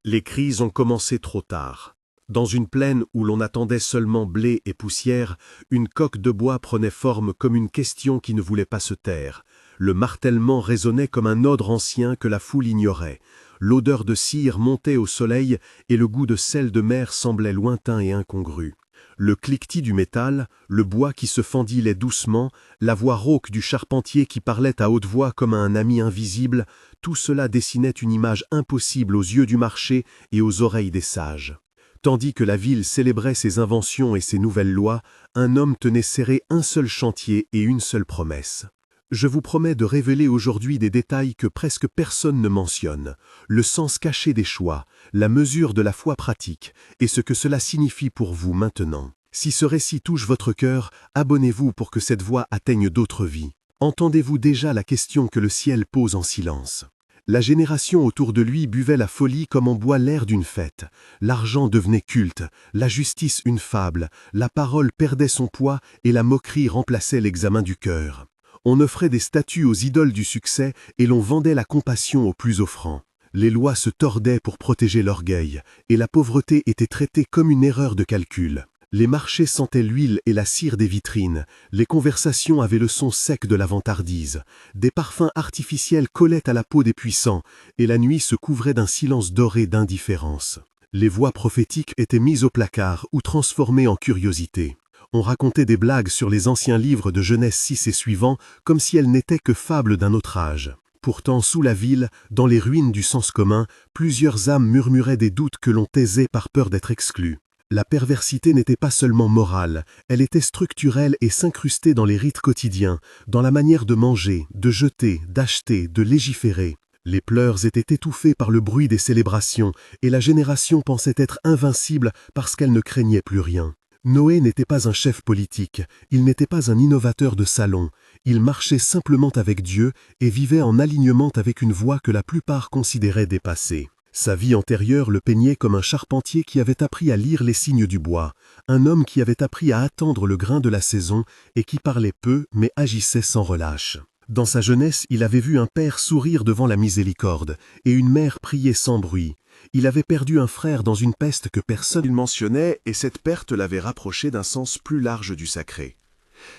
Les crises ont commencé trop tard. Dans une plaine où l'on attendait seulement blé et poussière, une coque de bois prenait forme comme une question qui ne voulait pas se taire. Le martèlement résonnait comme un ordre ancien que la foule ignorait. L'odeur de cire montait au soleil et le goût de sel de mer semblait lointain et incongru. Le cliquetis du métal, le bois qui se fendilait doucement, la voix rauque du charpentier qui parlait à haute voix comme à un ami invisible, tout cela dessinait une image impossible aux yeux du marché et aux oreilles des sages. Tandis que la ville célébrait ses inventions et ses nouvelles lois, un homme tenait serré un seul chantier et une seule promesse. Je vous promets de révéler aujourd'hui des détails que presque personne ne mentionne, le sens caché des choix, la mesure de la foi pratique et ce que cela signifie pour vous maintenant. Si ce récit touche votre cœur, abonnez-vous pour que cette voix atteigne d'autres vies. Entendez-vous déjà la question que le ciel pose en silence? La génération autour de lui buvait la folie comme on boit l'air d'une fête. L'argent devenait culte, la justice une fable, la parole perdait son poids et la moquerie remplaçait l'examen du cœur. On offrait des statues aux idoles du succès et l'on vendait la compassion aux plus offrants. Les lois se tordaient pour protéger l'orgueil, et la pauvreté était traitée comme une erreur de calcul. Les marchés sentaient l'huile et la cire des vitrines, les conversations avaient le son sec de la vantardise, des parfums artificiels collaient à la peau des puissants, et la nuit se couvrait d'un silence doré d'indifférence. Les voix prophétiques étaient mises au placard ou transformées en curiosité. On racontait des blagues sur les anciens livres de Genèse 6 et suivants, comme si elles n'étaient que fables d'un autre âge. Pourtant, sous la ville, dans les ruines du sens commun, plusieurs âmes murmuraient des doutes que l'on taisait par peur d'être exclus. La perversité n'était pas seulement morale, elle était structurelle et s'incrustait dans les rites quotidiens, dans la manière de manger, de jeter, d'acheter, de légiférer. Les pleurs étaient étouffés par le bruit des célébrations, et la génération pensait être invincible parce qu'elle ne craignait plus rien. Noé n'était pas un chef politique, il n'était pas un innovateur de salon, il marchait simplement avec Dieu et vivait en alignement avec une voie que la plupart considéraient dépassée. Sa vie antérieure le peignait comme un charpentier qui avait appris à lire les signes du bois, un homme qui avait appris à attendre le grain de la saison et qui parlait peu mais agissait sans relâche. Dans sa jeunesse, il avait vu un père sourire devant la miséricorde et une mère prier sans bruit. Il avait perdu un frère dans une peste que personne ne mentionnait et cette perte l'avait rapproché d'un sens plus large du sacré.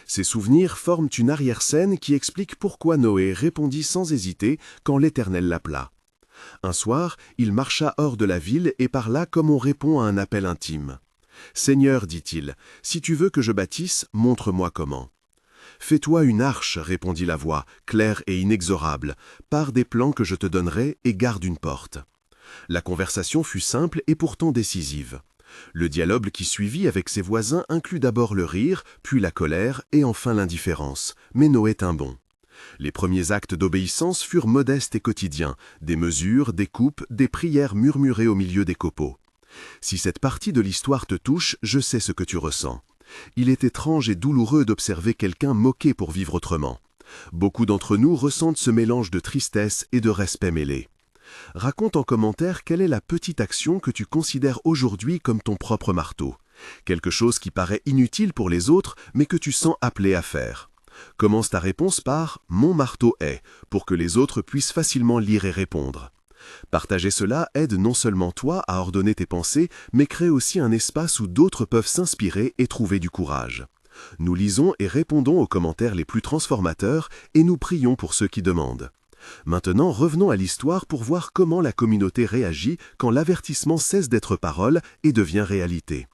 Ces souvenirs forment une arrière-scène qui explique pourquoi Noé répondit sans hésiter quand l'Éternel l'appela. Un soir, il marcha hors de la ville et parla comme on répond à un appel intime. « Seigneur, dit-il, si tu veux que je bâtisse, montre-moi comment. » « Fais-toi une arche, répondit la voix, claire et inexorable, pars des plans que je te donnerai et garde une porte. » La conversation fut simple et pourtant décisive. Le dialogue qui suivit avec ses voisins inclut d'abord le rire, puis la colère et enfin l'indifférence, mais Noé tint bon. Les premiers actes d'obéissance furent modestes et quotidiens, des mesures, des coupes, des prières murmurées au milieu des copeaux. Si cette partie de l'histoire te touche, je sais ce que tu ressens. Il est étrange et douloureux d'observer quelqu'un moqué pour vivre autrement. Beaucoup d'entre nous ressentent ce mélange de tristesse et de respect mêlé. Raconte en commentaire quelle est la petite action que tu considères aujourd'hui comme ton propre marteau. Quelque chose qui paraît inutile pour les autres, mais que tu sens appelé à faire. Commence ta réponse par « Mon marteau est » pour que les autres puissent facilement lire et répondre. Partager cela aide non seulement toi à ordonner tes pensées, mais crée aussi un espace où d'autres peuvent s'inspirer et trouver du courage. Nous lisons et répondons aux commentaires les plus transformateurs et nous prions pour ceux qui demandent. Maintenant, revenons à l'histoire pour voir comment la communauté réagit quand l'avertissement cesse d'être parole et devient réalité.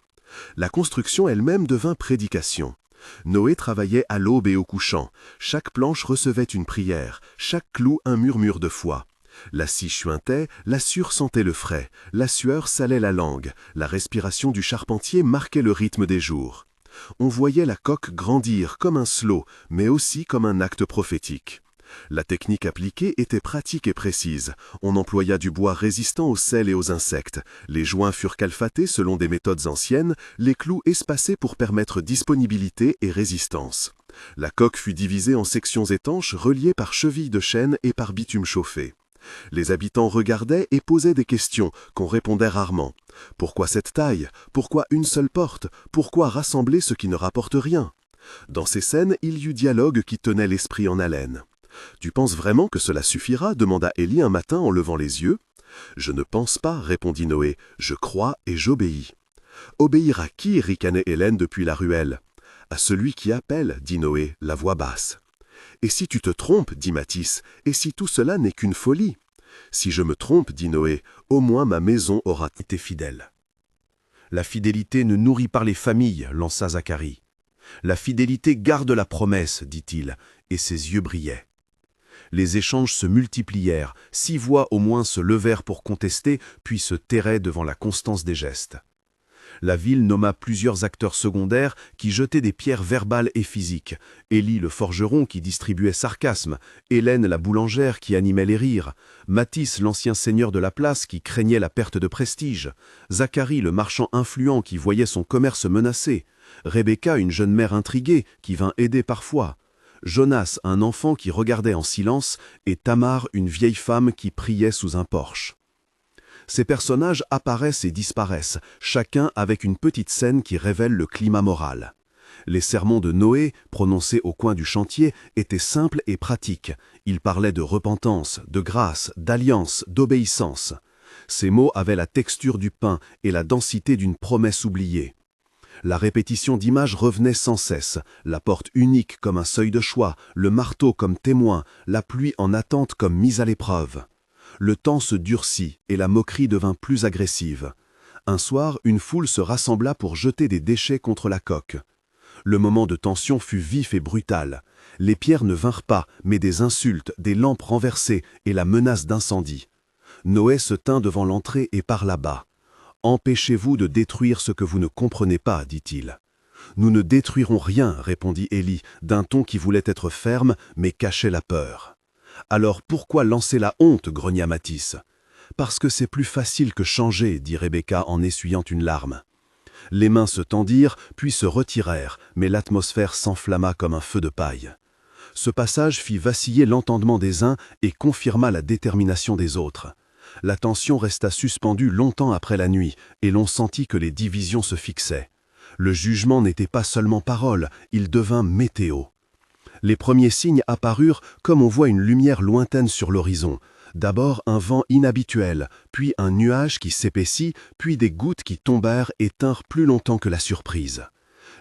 La construction elle-même devint prédication. Noé travaillait à l'aube et au couchant. Chaque planche recevait une prière, chaque clou un murmure de foi. La scie chuintait, la sciure sentait le frais, la sueur salait la langue, la respiration du charpentier marquait le rythme des jours. On voyait la coque grandir comme un slow, mais aussi comme un acte prophétique. La technique appliquée était pratique et précise. On employa du bois résistant au sel et aux insectes. Les joints furent calfatés selon des méthodes anciennes, les clous espacés pour permettre disponibilité et résistance. La coque fut divisée en sections étanches reliées par chevilles de chêne et par bitume chauffé. Les habitants regardaient et posaient des questions qu'on répondait rarement. Pourquoi cette taille? Pourquoi une seule porte? Pourquoi rassembler ce qui ne rapporte rien? Dans ces scènes, il y eut dialogue qui tenait l'esprit en haleine. « Tu penses vraiment que cela suffira » demanda Élie un matin en levant les yeux. Je ne pense pas, répondit Noé, je crois et j'obéis. Obéir à qui ricanait Hélène depuis la ruelle. À celui qui appelle, dit Noé, la voix basse. Et si tu te trompes, dit Mathis, et si tout cela n'est qu'une folie? Si je me trompe, dit Noé, au moins ma maison aura été fidèle. La fidélité ne nourrit pas les familles, lança Zacharie. La fidélité garde la promesse, dit-il, et ses yeux brillaient. Les échanges se multiplièrent, 6 voix au moins se levèrent pour contester, puis se tairaient devant la constance des gestes. La ville nomma plusieurs acteurs secondaires qui jetaient des pierres verbales et physiques. Élie le forgeron qui distribuait sarcasme, Hélène la boulangère qui animait les rires, Mathis l'ancien seigneur de la place qui craignait la perte de prestige, Zacharie le marchand influent qui voyait son commerce menacé, Rebecca une jeune mère intriguée qui vint aider parfois, Jonas un enfant qui regardait en silence et Tamar une vieille femme qui priait sous un porche. Ces personnages apparaissent et disparaissent, chacun avec une petite scène qui révèle le climat moral. Les sermons de Noé, prononcés au coin du chantier, étaient simples et pratiques. Ils parlaient de repentance, de grâce, d'alliance, d'obéissance. Ces mots avaient la texture du pain et la densité d'une promesse oubliée. La répétition d'images revenait sans cesse, la porte unique comme un seuil de choix, le marteau comme témoin, la pluie en attente comme mise à l'épreuve. Le temps se durcit et la moquerie devint plus agressive. Un soir, une foule se rassembla pour jeter des déchets contre la coque. Le moment de tension fut vif et brutal. Les pierres ne vinrent pas, mais des insultes, des lampes renversées et la menace d'incendie. Noé se tint devant l'entrée et parla bas. « Empêchez-vous de détruire ce que vous ne comprenez pas, dit-il. »« Nous ne détruirons rien, répondit Élie, d'un ton qui voulait être ferme, mais cachait la peur. « Alors pourquoi lancer la honte, grogna Mathis. Parce que c'est plus facile que changer, dit Rebecca en essuyant une larme. Les mains se tendirent, puis se retirèrent, mais l'atmosphère s'enflamma comme un feu de paille. Ce passage fit vaciller l'entendement des uns et confirma la détermination des autres. La tension resta suspendue longtemps après la nuit, et l'on sentit que les divisions se fixaient. Le jugement n'était pas seulement parole, il devint météo. Les premiers signes apparurent comme on voit une lumière lointaine sur l'horizon. D'abord un vent inhabituel, puis un nuage qui s'épaissit, puis des gouttes qui tombèrent et tinrent plus longtemps que la surprise.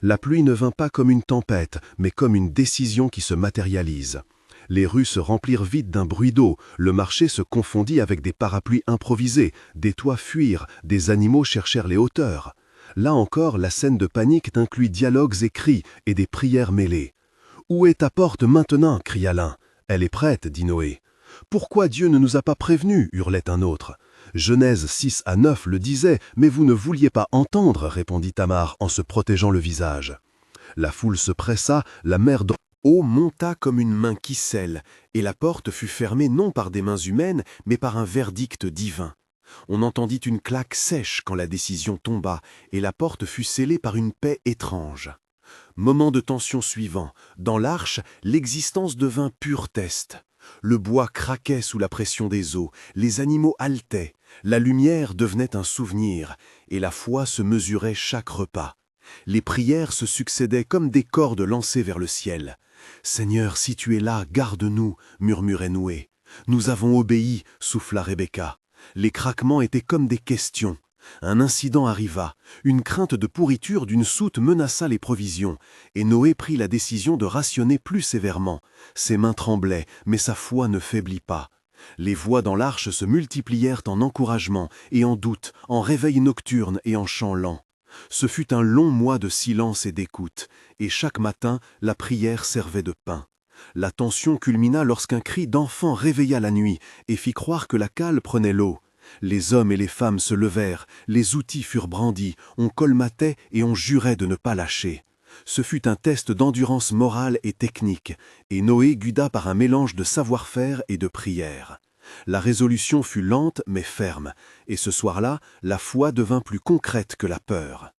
La pluie ne vint pas comme une tempête, mais comme une décision qui se matérialise. Les rues se remplirent vite d'un bruit d'eau, le marché se confondit avec des parapluies improvisés, des toits fuirent, des animaux cherchèrent les hauteurs. Là encore, la scène de panique inclut dialogues et cris et des prières mêlées. « Où est ta porte maintenant » cria l'un. « Elle est prête » dit Noé. « Pourquoi Dieu ne nous a pas prévenus » hurlait un autre. Genèse 6 à 9 le disait, mais vous ne vouliez pas entendre, répondit Tamar en se protégeant le visage. La foule se pressa, la mer d'eau monta comme une main qui scelle, et la porte fut fermée non par des mains humaines, mais par un verdict divin. On entendit une claque sèche quand la décision tomba, et la porte fut scellée par une paix étrange. Moment de tension suivant. Dans l'arche, l'existence devint pur test. Le bois craquait sous la pression des eaux, les animaux haletaient, la lumière devenait un souvenir, et la foi se mesurait chaque repas. Les prières se succédaient comme des cordes lancées vers le ciel. « Seigneur, si tu es là, garde-nous » murmurait Noé. « Nous avons obéi » souffla Rebecca. Les craquements étaient comme des questions. Un incident arriva. Une crainte de pourriture d'une soute menaça les provisions, et Noé prit la décision de rationner plus sévèrement. Ses mains tremblaient, mais sa foi ne faiblit pas. Les voix dans l'arche se multiplièrent en encouragement et en doute, en réveil nocturne et en chant lent. Ce fut un long mois de silence et d'écoute, et chaque matin, la prière servait de pain. La tension culmina lorsqu'un cri d'enfant réveilla la nuit et fit croire que la cale prenait l'eau. Les hommes et les femmes se levèrent, les outils furent brandis, on colmatait et on jurait de ne pas lâcher. Ce fut un test d'endurance morale et technique, et Noé guida par un mélange de savoir-faire et de prière. La résolution fut lente mais ferme, et ce soir-là, la foi devint plus concrète que la peur.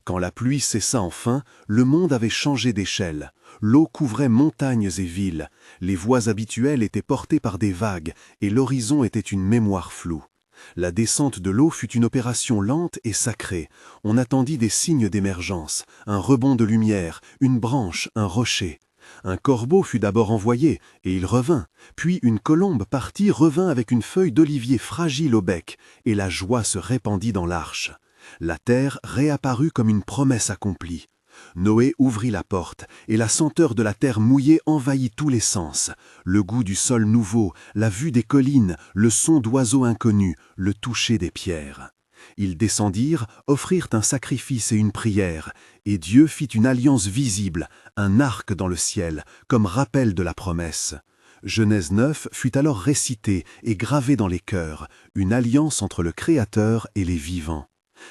Quand la pluie cessa enfin, le monde avait changé d'échelle. L'eau couvrait montagnes et villes, les voies habituelles étaient portées par des vagues, et l'horizon était une mémoire floue. La descente de l'eau fut une opération lente et sacrée. On attendit des signes d'émergence, un rebond de lumière, une branche, un rocher. Un corbeau fut d'abord envoyé, et il revint. Puis une colombe partie revint avec une feuille d'olivier fragile au bec, et la joie se répandit dans l'arche. La terre réapparut comme une promesse accomplie. Noé ouvrit la porte, et la senteur de la terre mouillée envahit tous les sens. Le goût du sol nouveau, la vue des collines, le son d'oiseaux inconnus, le toucher des pierres. Ils descendirent, offrirent un sacrifice et une prière, et Dieu fit une alliance visible, un arc dans le ciel, comme rappel de la promesse. Genèse 9 fut alors récitée et gravée dans les cœurs, une alliance entre le Créateur et les vivants.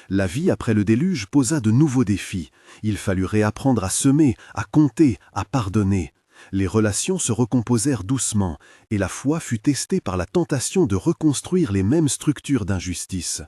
La vie après le déluge posa de nouveaux défis. Il fallut réapprendre à semer, à compter, à pardonner. Les relations se recomposèrent doucement, et la foi fut testée par la tentation de reconstruire les mêmes structures d'injustice.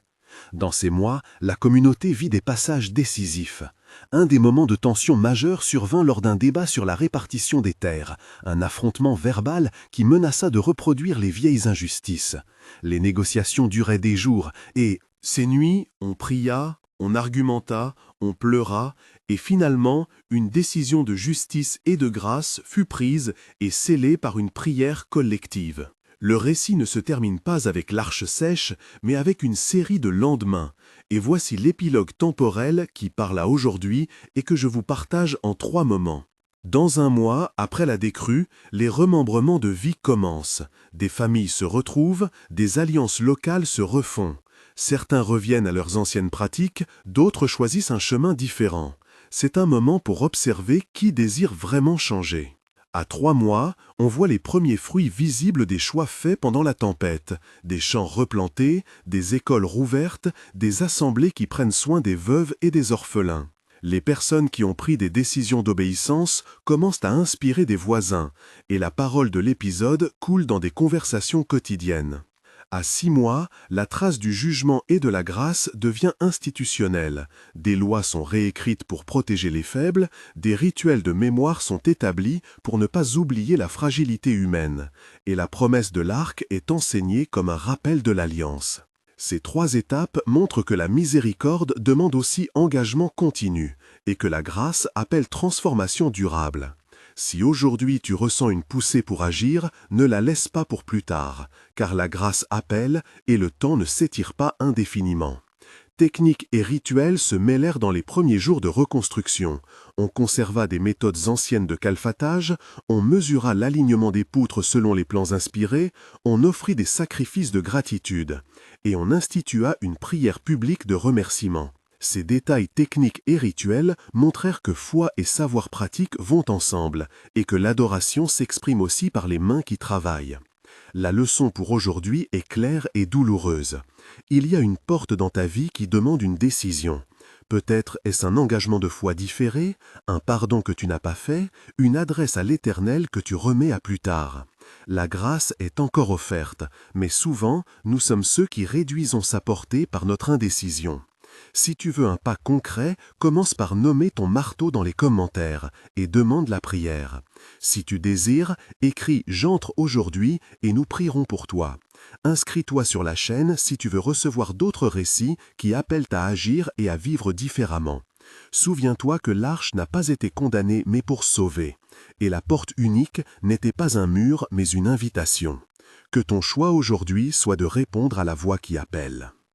Dans ces mois, la communauté vit des passages décisifs. Un des moments de tension majeure survint lors d'un débat sur la répartition des terres, un affrontement verbal qui menaça de reproduire les vieilles injustices. Les négociations duraient des jours, et ces nuits, on pria, on argumenta, on pleura, et finalement, une décision de justice et de grâce fut prise et scellée par une prière collective. Le récit ne se termine pas avec l'arche sèche, mais avec une série de lendemains. Et voici l'épilogue temporel qui parla aujourd'hui et que je vous partage en 3 moments. Dans un mois, après la décrue, les remembrements de vie commencent. Des familles se retrouvent, des alliances locales se refont. Certains reviennent à leurs anciennes pratiques, d'autres choisissent un chemin différent. C'est un moment pour observer qui désire vraiment changer. À 3 mois, on voit les premiers fruits visibles des choix faits pendant la tempête, des champs replantés, des écoles rouvertes, des assemblées qui prennent soin des veuves et des orphelins. Les personnes qui ont pris des décisions d'obéissance commencent à inspirer des voisins, et la parole de l'épisode coule dans des conversations quotidiennes. À 6 mois, la trace du jugement et de la grâce devient institutionnelle. Des lois sont réécrites pour protéger les faibles, des rituels de mémoire sont établis pour ne pas oublier la fragilité humaine, et la promesse de l'arc est enseignée comme un rappel de l'alliance. Ces 3 étapes montrent que la miséricorde demande aussi engagement continu, et que la grâce appelle transformation durable. Si aujourd'hui tu ressens une poussée pour agir, ne la laisse pas pour plus tard, car la grâce appelle et le temps ne s'étire pas indéfiniment. Techniques et rituels se mêlèrent dans les premiers jours de reconstruction. On conserva des méthodes anciennes de calfatage, on mesura l'alignement des poutres selon les plans inspirés, on offrit des sacrifices de gratitude, et on institua une prière publique de remerciement. Ces détails techniques et rituels montrèrent que foi et savoir pratique vont ensemble, et que l'adoration s'exprime aussi par les mains qui travaillent. La leçon pour aujourd'hui est claire et douloureuse. Il y a une porte dans ta vie qui demande une décision. Peut-être est-ce un engagement de foi différé, un pardon que tu n'as pas fait, une adresse à l'Éternel que tu remets à plus tard. La grâce est encore offerte, mais souvent, nous sommes ceux qui réduisons sa portée par notre indécision. Si tu veux un pas concret, commence par nommer ton marteau dans les commentaires et demande la prière. Si tu désires, écris « J'entre aujourd'hui » et nous prierons pour toi. Inscris-toi sur la chaîne si tu veux recevoir d'autres récits qui appellent à agir et à vivre différemment. Souviens-toi que l'arche n'a pas été condamnée mais pour sauver. Et la porte unique n'était pas un mur mais une invitation. Que ton choix aujourd'hui soit de répondre à la voix qui appelle.